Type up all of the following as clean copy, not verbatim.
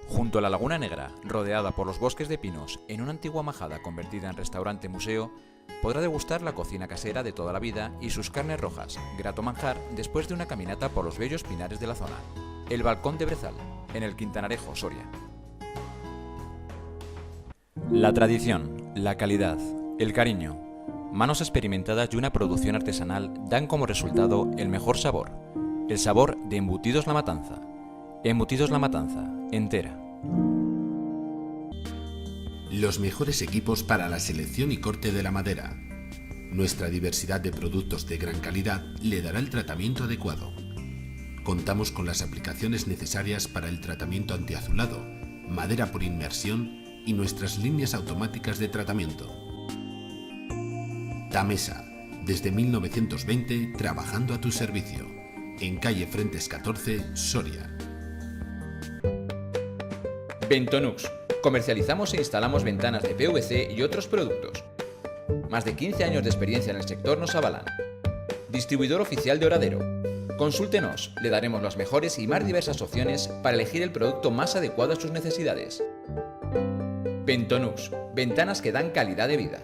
Junto a la Laguna Negra, rodeada por los bosques de pinos, en una antigua majada convertida en restaurante-museo, podrá degustar la cocina casera de toda la vida y sus carnes rojas, grato manjar después de una caminata por los bellos pinares de la zona. El Balcón de Brezal, en el Quintanarejo, Soria. La tradición, la calidad, el cariño, manos experimentadas y una producción artesanal dan como resultado el mejor sabor, el sabor de Embutidos La Matanza. Embutidos La Matanza, entera. Los mejores equipos para la selección y corte de la madera. Nuestra diversidad de productos de gran calidad le dará el tratamiento adecuado. Contamos con las aplicaciones necesarias para el tratamiento antiazulado, madera por inmersión y nuestras líneas automáticas de tratamiento. Tamesa, desde 1920 trabajando a tu servicio. En calle Frentes 14, Soria. Ventonux. Comercializamos e instalamos ventanas de PVC y otros productos. Más de 15 años de experiencia en el sector nos avalan. Distribuidor oficial de Oradero. Consúltenos, le daremos las mejores y más diversas opciones para elegir el producto más adecuado a sus necesidades. Ventonux. Ventanas que dan calidad de vida.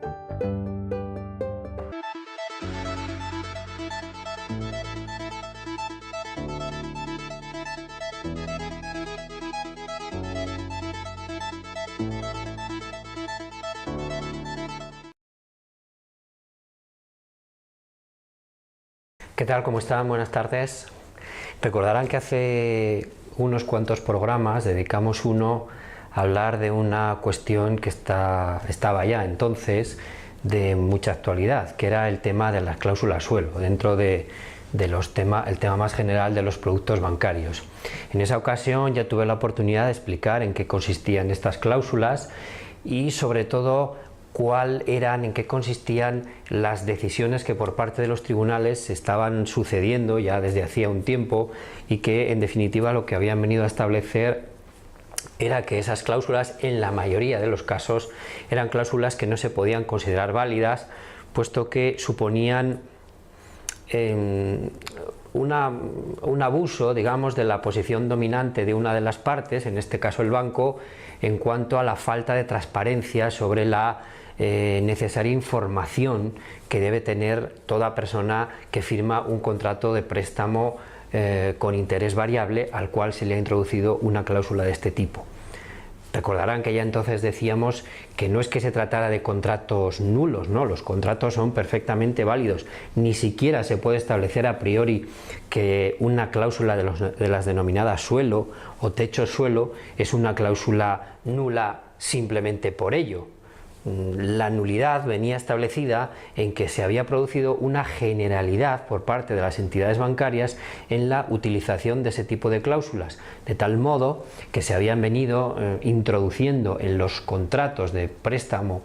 ¿Qué tal? ¿Cómo están? Buenas tardes. Recordarán que hace unos cuantos programas dedicamos uno a hablar de una cuestión que estaba ya entonces de mucha actualidad, que era el tema de las cláusulas suelo, dentro el tema más general de los productos bancarios. En esa ocasión ya tuve la oportunidad de explicar en qué consistían estas cláusulas y sobre todo en qué consistían las decisiones que por parte de los tribunales estaban sucediendo ya desde hacía un tiempo y que en definitiva lo que habían venido a establecer era que esas cláusulas en la mayoría de los casos eran cláusulas que no se podían considerar válidas, puesto que suponían un abuso, digamos, de la posición dominante de una de las partes, en este caso el banco, en cuanto a la falta de transparencia sobre la necesaria información que debe tener toda persona que firma un contrato de préstamo con interés variable al cual se le ha introducido una cláusula de este tipo. Recordarán que ya entonces decíamos que no es que se tratara de contratos nulos, no, los contratos son perfectamente válidos, ni siquiera se puede establecer a priori que una cláusula de las denominadas suelo o techo suelo es una cláusula nula simplemente por ello. La nulidad venía establecida en que se había producido una generalidad por parte de las entidades bancarias en la utilización de ese tipo de cláusulas, de tal modo que se habían venido introduciendo en los contratos de préstamos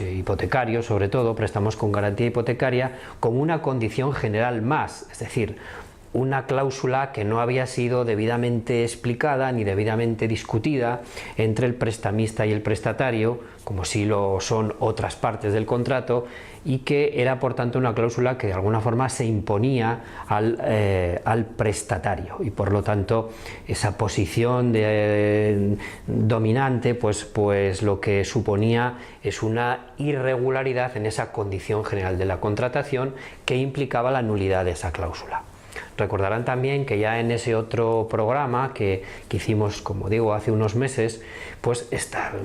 hipotecarios, sobre todo préstamos con garantía hipotecaria, como una condición general más, es decir, una cláusula que no había sido debidamente explicada ni debidamente discutida entre el prestamista y el prestatario, como sí lo son otras partes del contrato, y que era por tanto una cláusula que de alguna forma se imponía al prestatario, y por lo tanto esa posición dominante pues lo que suponía es una irregularidad en esa condición general de la contratación que implicaba la nulidad de esa cláusula. Recordarán también que ya en ese otro programa que hicimos, como digo, hace unos meses, pues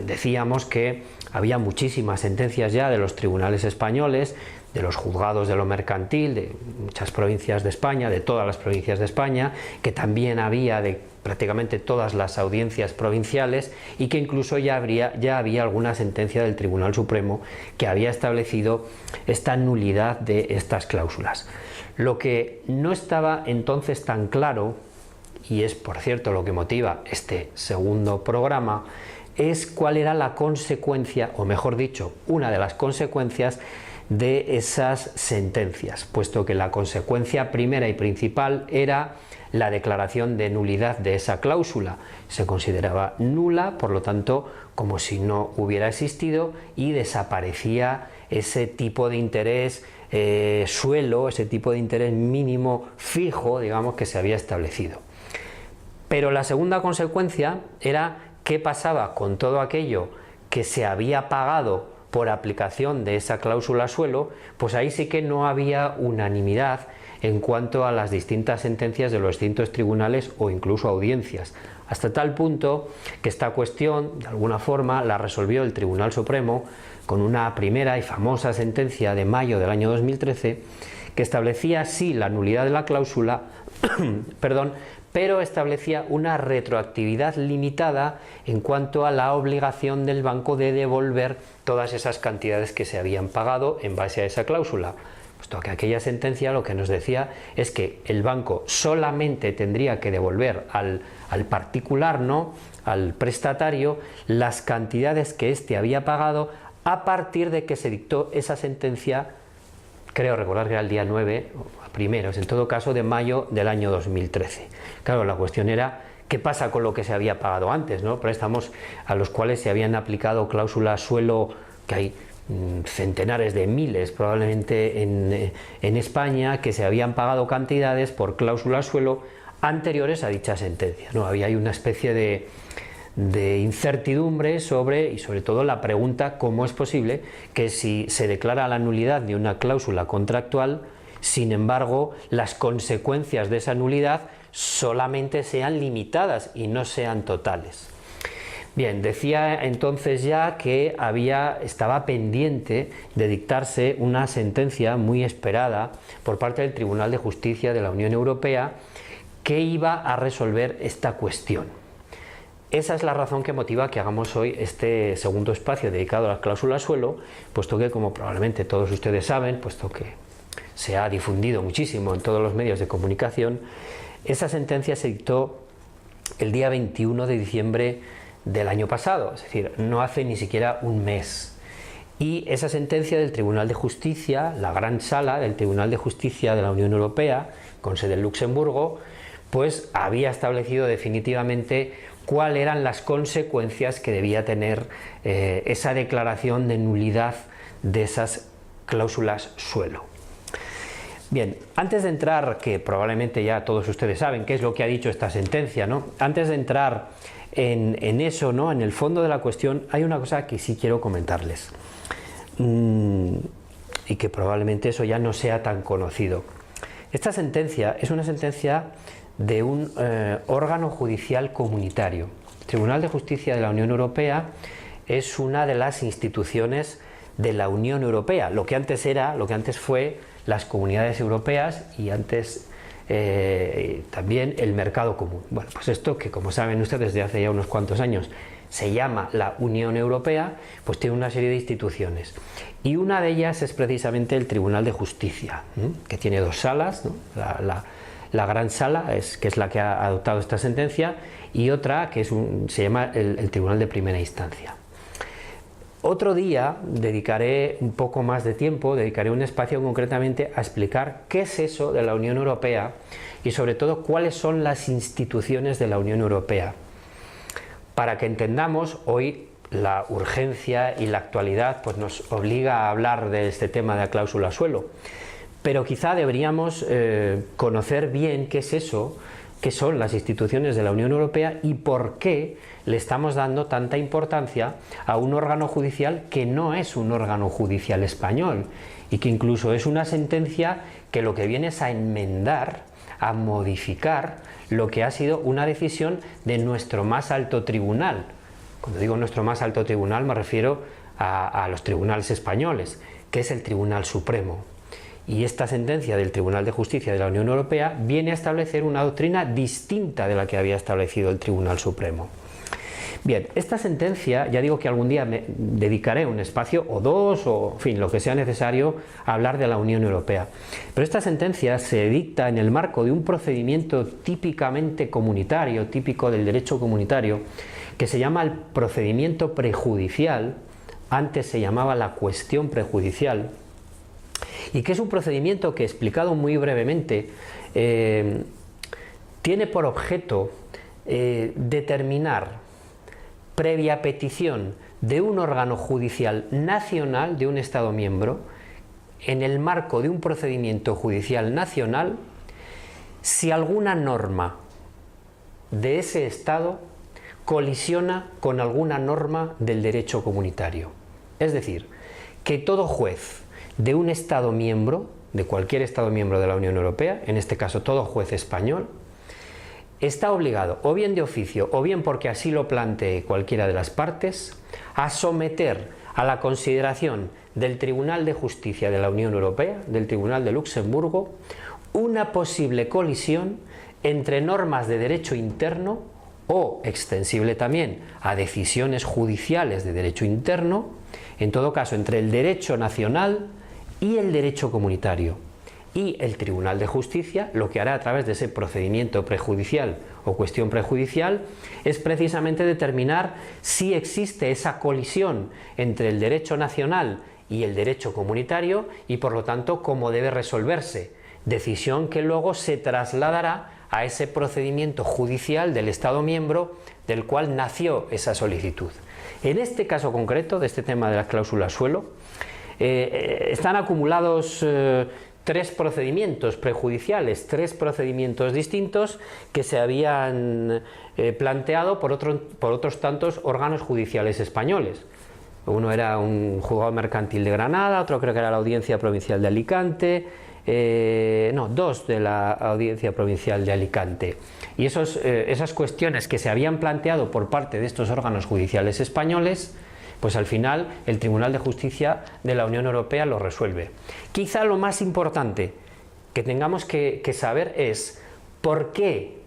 decíamos que había muchísimas sentencias ya de los tribunales españoles, de los juzgados de lo mercantil, de muchas provincias de España, de todas las provincias de España, que también había de prácticamente todas las audiencias provinciales y que incluso ya había alguna sentencia del Tribunal Supremo que había establecido esta nulidad de estas cláusulas. Lo que no estaba entonces tan claro, y es por cierto lo que motiva este segundo programa, es cuál era la consecuencia, o mejor dicho, una de las consecuencias de esas sentencias, puesto que la consecuencia primera y principal era la declaración de nulidad de esa cláusula. Se consideraba nula, por lo tanto, como si no hubiera existido, y desaparecía ese tipo de interés suelo, ese tipo de interés mínimo fijo, digamos, que se había establecido. Pero la segunda consecuencia era qué pasaba con todo aquello que se había pagado por aplicación de esa cláusula suelo. Pues ahí sí que no había unanimidad en cuanto a las distintas sentencias de los distintos tribunales o incluso audiencias, hasta tal punto que esta cuestión, de alguna forma, la resolvió el Tribunal Supremo con una primera y famosa sentencia de mayo del año 2013, que establecía sí la nulidad de la cláusula, perdón, pero establecía una retroactividad limitada en cuanto a la obligación del banco de devolver todas esas cantidades que se habían pagado en base a esa cláusula. Puesto que aquella sentencia lo que nos decía es que el banco solamente tendría que devolver al particular, ¿no?, al prestatario, las cantidades que éste había pagado a partir de que se dictó esa sentencia, creo recordar que era el día 9, a primeros, en todo caso, de mayo del año 2013. Claro, la cuestión era qué pasa con lo que se había pagado antes, ¿no? Préstamos a los cuales se habían aplicado cláusulas suelo, que hay centenares de miles probablemente en España, que se habían pagado cantidades por cláusulas suelo anteriores a dicha sentencia, ¿no? Había una especie de incertidumbre sobre, y sobre todo la pregunta cómo es posible que si se declara la nulidad de una cláusula contractual, sin embargo las consecuencias de esa nulidad solamente sean limitadas y no sean totales. Bien, decía entonces ya que estaba pendiente de dictarse una sentencia muy esperada por parte del Tribunal de Justicia de la Unión Europea que iba a resolver esta cuestión. Esa es la razón que motiva que hagamos hoy este segundo espacio dedicado a las cláusulas suelo, puesto que, como probablemente todos ustedes saben, puesto que se ha difundido muchísimo en todos los medios de comunicación, esa sentencia se dictó el día 21 de diciembre del año pasado, es decir, no hace ni siquiera un mes. Y esa sentencia del Tribunal de Justicia, la Gran Sala del Tribunal de Justicia de la Unión Europea, con sede en Luxemburgo, pues había establecido definitivamente cuáles eran las consecuencias que debía tener esa declaración de nulidad de esas cláusulas suelo. Bien, antes de entrar, que probablemente ya todos ustedes saben qué es lo que ha dicho esta sentencia, ¿no? Antes de entrar en eso, ¿no?, en el fondo de la cuestión, hay una cosa que sí quiero comentarles y que probablemente eso ya no sea tan conocido. Esta sentencia es una sentencia de un órgano judicial comunitario. El Tribunal de Justicia de la Unión Europea es una de las instituciones de la Unión Europea, lo que antes fue las comunidades europeas y antes también el mercado común. Bueno, pues esto, que como saben ustedes desde hace ya unos cuantos años se llama la Unión Europea, pues tiene una serie de instituciones, y una de ellas es precisamente el Tribunal de Justicia, que tiene dos salas, ¿no? La Gran Sala, que es la que ha adoptado esta sentencia, y otra que se llama el Tribunal de Primera Instancia. Otro día dedicaré un poco más de tiempo, dedicaré un espacio concretamente a explicar qué es eso de la Unión Europea y sobre todo cuáles son las instituciones de la Unión Europea, para que entendamos hoy la urgencia y la actualidad, pues nos obliga a hablar de este tema de la cláusula suelo. Pero quizá deberíamos conocer bien qué es eso, qué son las instituciones de la Unión Europea y por qué le estamos dando tanta importancia a un órgano judicial que no es un órgano judicial español y que incluso es una sentencia que lo que viene es a enmendar, a modificar lo que ha sido una decisión de nuestro más alto tribunal. Cuando digo nuestro más alto tribunal me refiero a los tribunales españoles, que es el Tribunal Supremo. Y esta sentencia del Tribunal de Justicia de la Unión Europea viene a establecer una doctrina distinta de la que había establecido el Tribunal Supremo. Bien, esta sentencia, ya digo que algún día me dedicaré un espacio o dos, o en fin, lo que sea necesario, a hablar de la Unión Europea. Pero esta sentencia se dicta en el marco de un procedimiento típicamente comunitario, típico del derecho comunitario, que se llama el procedimiento prejudicial, antes se llamaba la cuestión prejudicial, y que es un procedimiento que, explicado muy brevemente, tiene por objeto determinar, previa petición de un órgano judicial nacional de un Estado miembro, en el marco de un procedimiento judicial nacional, si alguna norma de ese Estado colisiona con alguna norma del derecho comunitario. Es decir, que todo juez de un Estado miembro, de cualquier Estado miembro de la Unión Europea, en este caso todo juez español, está obligado, o bien de oficio, o bien porque así lo plantee cualquiera de las partes, a someter a la consideración del Tribunal de Justicia de la Unión Europea, del Tribunal de Luxemburgo, una posible colisión entre normas de derecho interno o extensible también a decisiones judiciales de derecho interno, en todo caso entre el derecho nacional y el derecho comunitario. Y el Tribunal de Justicia lo que hará a través de ese procedimiento prejudicial o cuestión prejudicial es precisamente determinar si existe esa colisión entre el derecho nacional y el derecho comunitario y por lo tanto cómo debe resolverse, decisión que luego se trasladará a ese procedimiento judicial del Estado miembro del cual nació esa solicitud. En este caso concreto de este tema de las cláusulas suelo están acumulados tres procedimientos prejudiciales, tres procedimientos distintos que se habían planteado por otros tantos órganos judiciales españoles. Uno era un juzgado mercantil de Granada, otro creo que era la Audiencia Provincial de Alicante, dos de la Audiencia Provincial de Alicante. Y esas cuestiones que se habían planteado por parte de estos órganos judiciales españoles, pues al final el Tribunal de Justicia de la Unión Europea lo resuelve. Quizá lo más importante que tengamos que saber es por qué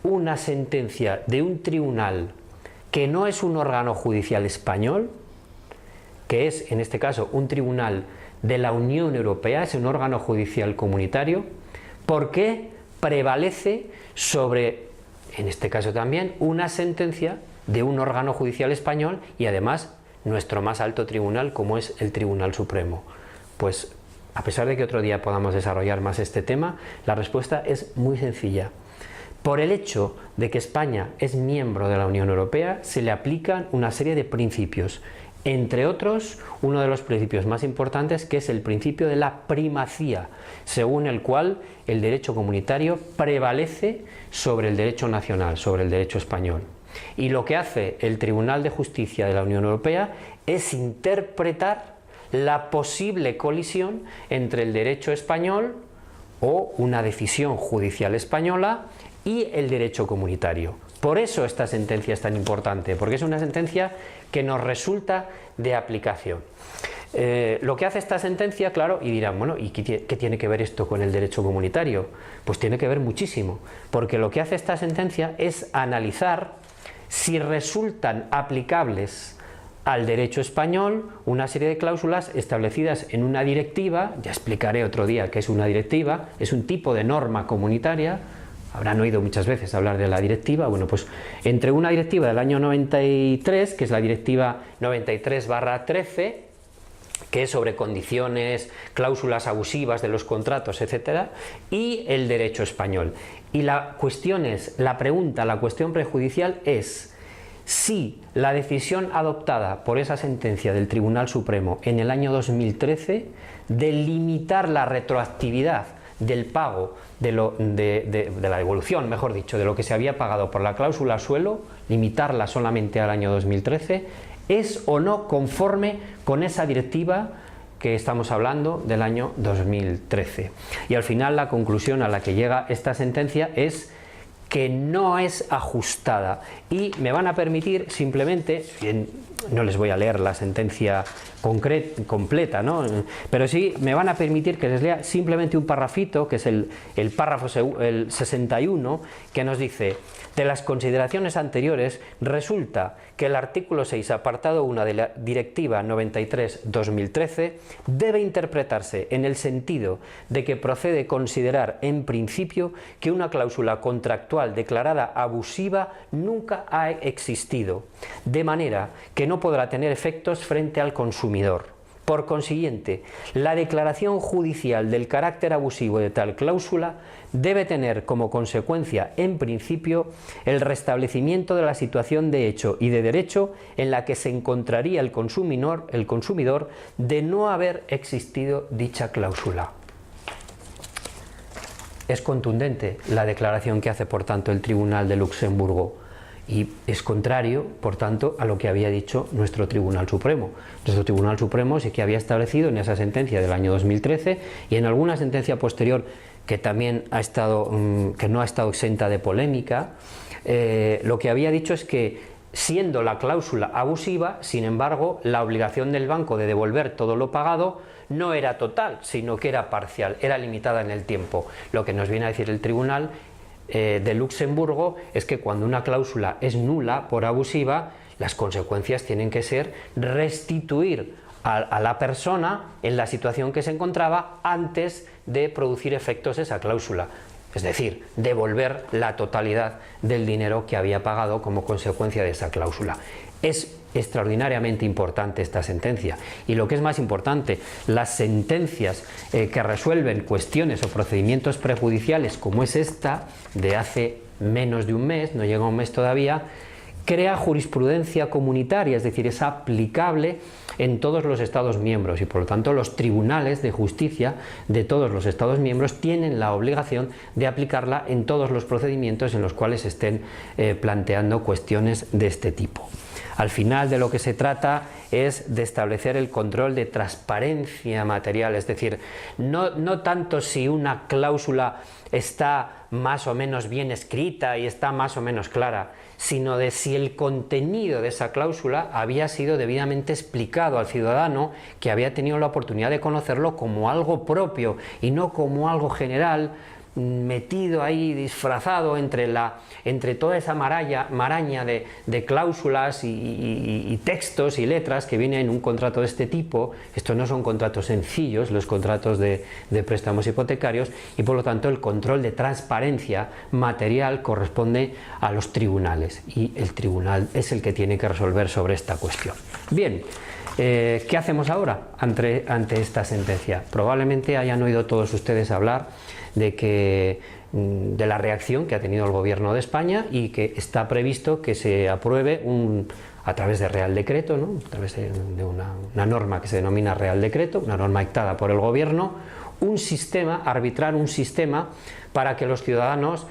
una sentencia de un tribunal que no es un órgano judicial español, que es en este caso un tribunal de la Unión Europea, es un órgano judicial comunitario, por qué prevalece sobre, en este caso también, una sentencia de un órgano judicial español y además nuestro más alto tribunal como es el Tribunal Supremo. Pues a pesar de que otro día podamos desarrollar más este tema, la respuesta es muy sencilla. Por el hecho de que España es miembro de la Unión Europea, se le aplican una serie de principios, entre otros, uno de los principios más importantes, que es el principio de la primacía, según el cual el derecho comunitario prevalece sobre el derecho nacional, sobre el derecho español. Y lo que hace el Tribunal de Justicia de la Unión Europea es interpretar la posible colisión entre el derecho español o una decisión judicial española y el derecho comunitario. Por eso esta sentencia es tan importante, porque es una sentencia que nos resulta de aplicación. Lo que hace esta sentencia, claro, y dirán, bueno, ¿y qué tiene que ver esto con el derecho comunitario? Pues tiene que ver muchísimo, porque lo que hace esta sentencia es analizar si resultan aplicables al derecho español una serie de cláusulas establecidas en una directiva, ya explicaré otro día qué es una directiva, es un tipo de norma comunitaria. Habrán oído muchas veces hablar de la directiva. Bueno, pues entre una directiva del año 93, que es la directiva 93/13, que es sobre condiciones, cláusulas abusivas de los contratos, etcétera, y el derecho español. Y la cuestión la cuestión prejudicial es si la decisión adoptada por esa sentencia del Tribunal Supremo en el año 2013 de limitar la retroactividad del pago de la devolución, mejor dicho, de lo que se había pagado por la cláusula suelo, limitarla solamente al año 2013, es o no conforme con esa directiva que estamos hablando del año 2013. Y al final la conclusión a la que llega esta sentencia es que no es ajustada, y me van a permitir simplemente, no les voy a leer la sentencia completa, ¿no? Pero sí me van a permitir que les lea simplemente un parrafito, que es el párrafo el 61, que nos dice: de las consideraciones anteriores resulta que el artículo 6, apartado 1 de la Directiva 93/2013 debe interpretarse en el sentido de que procede considerar en principio que una cláusula contractual declarada abusiva nunca ha existido, de manera que no podrá tener efectos frente al consumidor. Por consiguiente, la declaración judicial del carácter abusivo de tal cláusula debe tener como consecuencia, en principio, el restablecimiento de la situación de hecho y de derecho en la que se encontraría el consumidor de no haber existido dicha cláusula. Es contundente la declaración que hace, por tanto, el Tribunal de Luxemburgo y es contrario, por tanto, a lo que había dicho nuestro Tribunal Supremo. Nuestro Tribunal Supremo sí que había establecido en esa sentencia del año 2013 y en alguna sentencia posterior que también que no ha estado exenta de polémica, lo que había dicho es que, siendo la cláusula abusiva, sin embargo, la obligación del banco de devolver todo lo pagado no era total, sino que era parcial, era limitada en el tiempo. Lo que nos viene a decir el Tribunal de Luxemburgo es que cuando una cláusula es nula por abusiva, las consecuencias tienen que ser restituir a la persona en la situación que se encontraba antes de producir efectos esa cláusula. Es decir, devolver la totalidad del dinero que había pagado como consecuencia de esa cláusula. Es extraordinariamente importante esta sentencia, y lo que es más importante, las sentencias que resuelven cuestiones o procedimientos prejudiciales como es esta, de hace menos de un mes, no llega a un mes todavía, crea jurisprudencia comunitaria, es decir, es aplicable en todos los Estados miembros y por lo tanto los tribunales de justicia de todos los Estados miembros tienen la obligación de aplicarla en todos los procedimientos en los cuales se estén planteando cuestiones de este tipo. Al final, de lo que se trata es de establecer el control de transparencia material, es decir, no tanto si una cláusula está más o menos bien escrita y está más o menos clara, sino de si el contenido de esa cláusula había sido debidamente explicado al ciudadano, que había tenido la oportunidad de conocerlo como algo propio y no como algo general, metido ahí, disfrazado entre toda esa maraña de cláusulas y textos y letras que viene en un contrato de este tipo. Estos no son contratos sencillos, los contratos de préstamos hipotecarios, y por lo tanto el control de transparencia material corresponde a los tribunales, y el tribunal es el que tiene que resolver sobre esta cuestión. Bien, ¿qué hacemos ahora ante esta sentencia? Probablemente hayan oído todos ustedes hablar de la reacción que ha tenido el Gobierno de España y que está previsto que se apruebe a través de Real Decreto, ¿no? A través de una norma que se denomina Real Decreto, una norma dictada por el Gobierno, arbitrar un sistema para que los ciudadanos,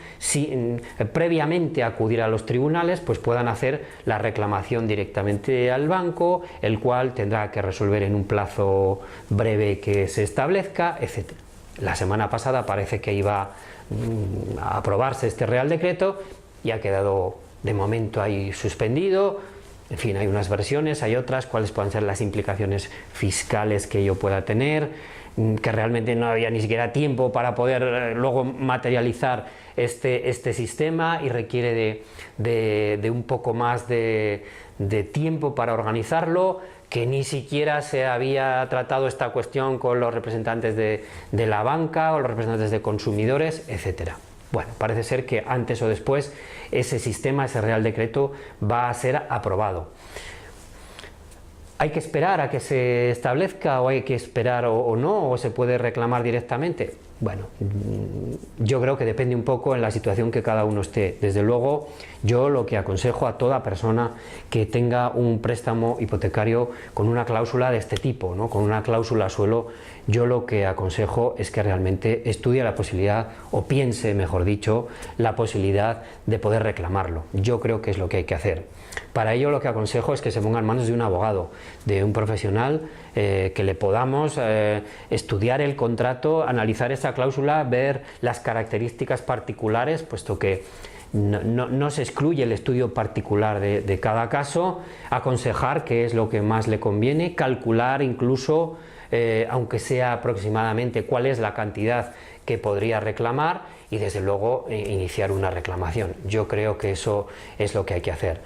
previamente a acudir a los tribunales, pues puedan hacer la reclamación directamente al banco, el cual tendrá que resolver en un plazo breve que se establezca, etc. La semana pasada parece que iba a aprobarse este Real Decreto y ha quedado de momento ahí suspendido. En fin, hay unas versiones, hay otras, cuáles puedan ser las implicaciones fiscales que ello pueda tener, que realmente no había ni siquiera tiempo para poder luego materializar este sistema y requiere de un poco más de tiempo para organizarlo, que ni siquiera se había tratado esta cuestión con los representantes de la banca o los representantes de consumidores, etcétera. Bueno, parece ser que antes o después ese sistema, ese Real Decreto, va a ser aprobado. ¿Hay que esperar a que se establezca o hay que esperar o no, o se puede reclamar directamente? Bueno, yo creo que depende un poco en la situación que cada uno esté. Desde luego, yo lo que aconsejo a toda persona que tenga un préstamo hipotecario con una cláusula de este tipo, ¿no? Con una cláusula suelo, yo lo que aconsejo es que realmente estudie la posibilidad, o piense, mejor dicho, la posibilidad de poder reclamarlo. Yo creo que es lo que hay que hacer. Para ello lo que aconsejo es que se ponga en manos de un abogado, de un profesional, que le podamos estudiar el contrato, analizar esa cláusula, ver las características particulares, puesto que no se excluye el estudio particular de cada caso, aconsejar qué es lo que más le conviene, calcular incluso, aunque sea aproximadamente, cuál es la cantidad que podría reclamar y desde luego iniciar una reclamación. Yo creo que eso es lo que hay que hacer.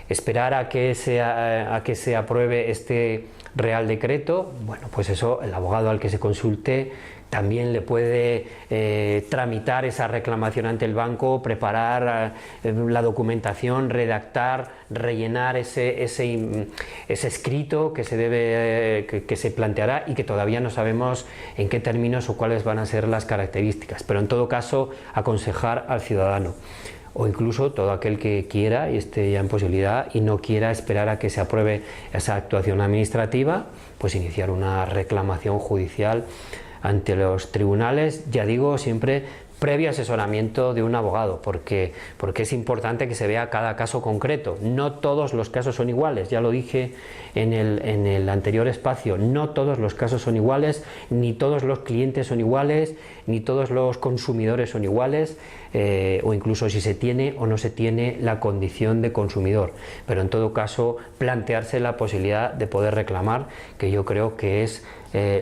Esperar a que se apruebe este Real Decreto, bueno, pues eso, el abogado al que se consulte también le puede tramitar esa reclamación ante el banco, preparar la documentación, redactar, rellenar ese escrito que se planteará y que todavía no sabemos en qué términos o cuáles van a ser las características, pero en todo caso aconsejar al ciudadano, o incluso todo aquel que quiera y esté ya en posibilidad y no quiera esperar a que se apruebe esa actuación administrativa, pues iniciar una reclamación judicial ante los tribunales, ya digo, siempre previo asesoramiento de un abogado, porque es importante que se vea cada caso concreto. No todos los casos son iguales, ya lo dije en el anterior espacio, no todos los casos son iguales, ni todos los clientes son iguales, ni todos los consumidores son iguales, o incluso si se tiene o no se tiene la condición de consumidor, pero en todo caso plantearse la posibilidad de poder reclamar, que yo creo que es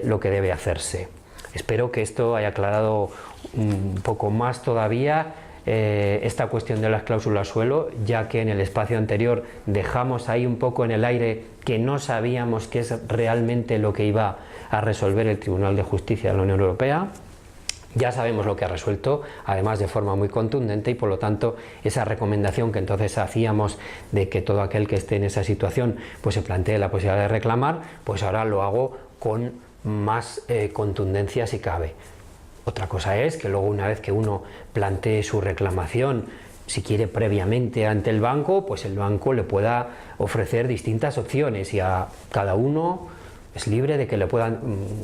lo que debe hacerse. Espero que esto haya aclarado un poco más todavía esta cuestión de las cláusulas suelo, ya que en el espacio anterior dejamos ahí un poco en el aire que no sabíamos qué es realmente lo que iba a resolver el Tribunal de Justicia de la Unión Europea. Ya sabemos lo que ha resuelto, además de forma muy contundente, y por lo tanto esa recomendación que entonces hacíamos de que todo aquel que esté en esa situación pues se plantee la posibilidad de reclamar, pues ahora lo hago con más contundencia si cabe. Otra cosa es que luego, una vez que uno plantee su reclamación, si quiere previamente ante el banco, pues el banco le pueda ofrecer distintas opciones y a cada uno es libre de que le puedan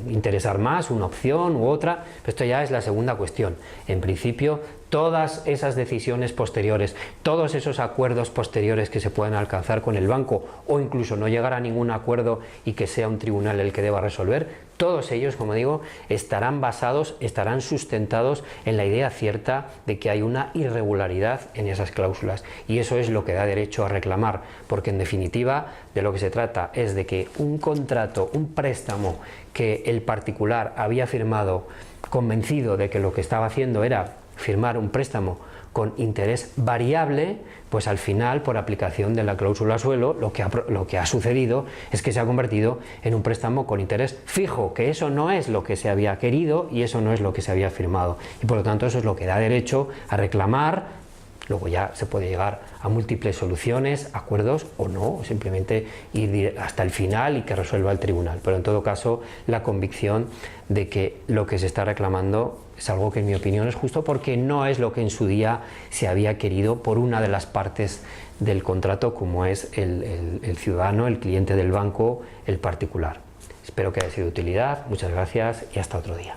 interesar más una opción u otra, pero esto ya es la segunda cuestión. En principio, todas esas decisiones posteriores, todos esos acuerdos posteriores que se puedan alcanzar con el banco, o incluso no llegar a ningún acuerdo y que sea un tribunal el que deba resolver, todos ellos, como digo, estarán basados, estarán sustentados en la idea cierta de que hay una irregularidad en esas cláusulas, y eso es lo que da derecho a reclamar, porque en definitiva de lo que se trata es de que un contrato, un préstamo que el particular había firmado convencido de que lo que estaba haciendo era firmar un préstamo con interés variable, pues al final, por aplicación de la cláusula suelo, lo que ha sucedido es que se ha convertido en un préstamo con interés fijo, que eso no es lo que se había querido y eso no es lo que se había firmado. Y por lo tanto eso es lo que da derecho a reclamar. Luego ya se puede llegar a múltiples soluciones, acuerdos o no, simplemente ir hasta el final y que resuelva el tribunal. Pero en todo caso, la convicción de que lo que se está reclamando es algo que en mi opinión es justo, porque no es lo que en su día se había querido por una de las partes del contrato, como es el ciudadano, el cliente del banco, el particular. Espero que haya sido de utilidad. Muchas gracias y hasta otro día.